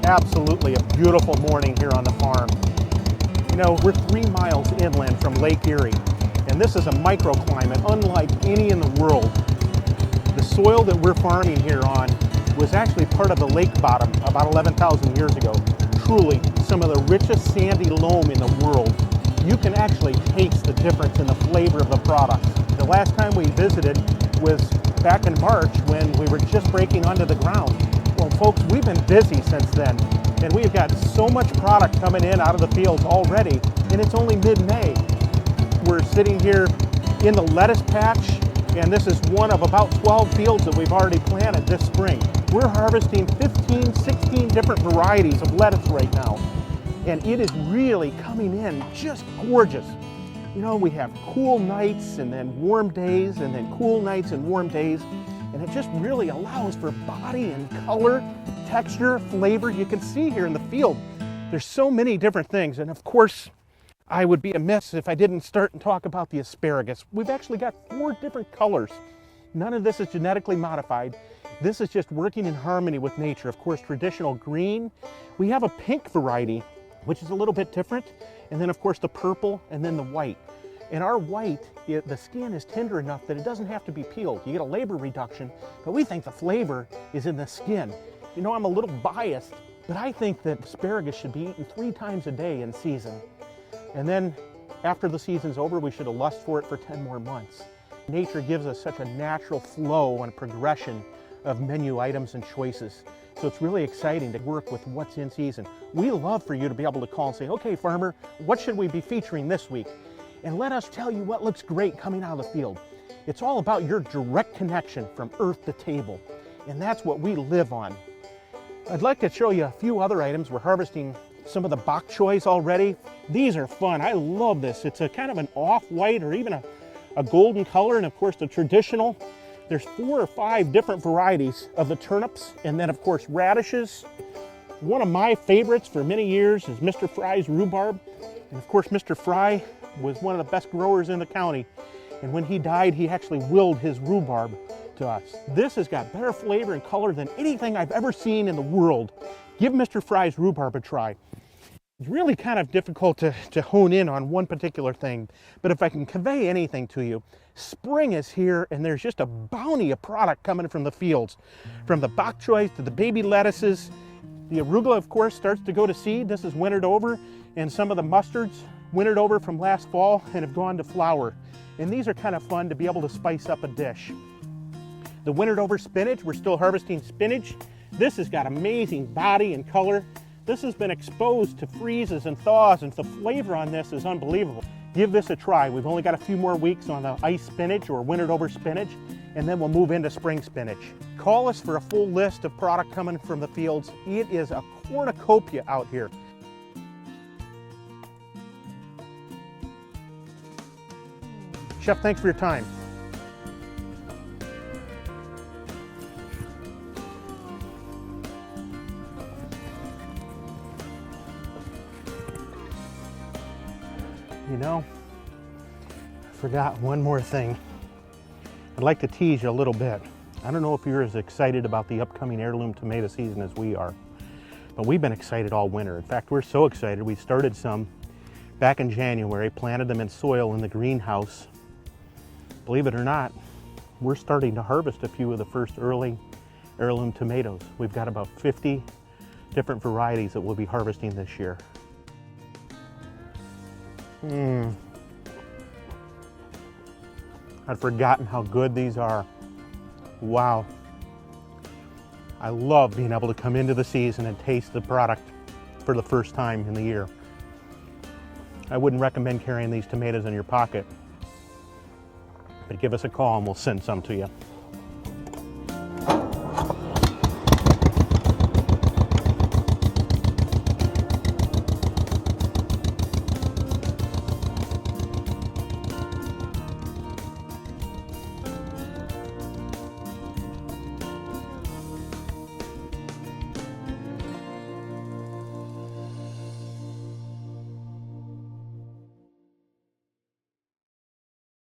absolutely a beautiful morning here on the farm. You know, we're 3 miles inland from Lake Erie, and this is a microclimate unlike any in the world. The soil that we're farming here on was actually part of the lake bottom about 11,000 years ago. Truly some of the richest sandy loam in the world. You can actually taste the difference in the flavor of the product. The last time we visited was back in March when we were just breaking onto the ground. Well, folks, we've been busy since then, and we've got so much product coming in out of the fields already, and it's only mid-May. We're sitting here in the lettuce patch, and this is one of about 12 fields that we've already planted this spring. We're harvesting 15, 16 different varieties of lettuce right now, and it is really coming in just gorgeous. You know, we have cool nights and then warm days and then cool nights and warm days, and it just really allows for body and color, texture, flavor. You can see here in the field, there's so many different things, and of course, I would be amiss if I didn't start and talk about the asparagus. We've actually got 4 different colors. None of this is genetically modified. This is just working in harmony with nature. Of course, traditional green. We have a pink variety, which is a little bit different. And then of course the purple and then the white. And our white, the skin is tender enough that it doesn't have to be peeled. You get a labor reduction, but we think the flavor is in the skin. You know, I'm a little biased, but I think that asparagus should be eaten 3 times a day in season. And then after the season's over, we should have lust for it for 10 more months. Nature gives us such a natural flow and progression of menu items and choices. So it's really exciting to work with what's in season. We love for you to be able to call and say, okay, farmer, what should we be featuring this week? And let us tell you what looks great coming out of the field. It's all about your direct connection from earth to table. And that's what we live on. I'd like to show you a few other items. We're harvesting some of the bok choys already. These are fun. I love this. It's a kind of an off-white or even a golden color. And of course the traditional, there's 4 or 5 different varieties of the turnips. And then of course radishes. One of my favorites for many years is Mr. Fry's rhubarb. And of course Mr. Fry was one of the best growers in the county. And when he died, he actually willed his rhubarb to us. This has got better flavor and color than anything I've ever seen in the world. Give Mr. Fry's rhubarb a try. It's really kind of difficult to hone in on one particular thing, but if I can convey anything to you, spring is here and there's just a bounty of product coming from the fields. From the bok choys to the baby lettuces. The arugula, of course, starts to go to seed. This is wintered over, and some of the mustards wintered over from last fall and have gone to flower. And these are kind of fun to be able to spice up a dish. The wintered over spinach, we're still harvesting spinach. This has got amazing body and color. This has been exposed to freezes and thaws, and the flavor on this is unbelievable. Give this a try. We've only got a few more weeks on the ice spinach or wintered over spinach, and then we'll move into spring spinach. Call us for a full list of product coming from the fields. It is a cornucopia out here. Chef, thanks for your time. You know, I forgot one more thing. I'd like to tease you a little bit. I don't know if you're as excited about the upcoming heirloom tomato season as we are, but we've been excited all winter. In fact, we're so excited, we started some back in January, planted them in soil in the greenhouse. Believe it or not, we're starting to harvest a few of the first early heirloom tomatoes. We've got about 50 different varieties that we'll be harvesting this year. I'd forgotten how good these are. Wow. I love being able to come into the season and taste the product for the first time in the year. I wouldn't recommend carrying these tomatoes in your pocket, but give us a call and we'll send some to you.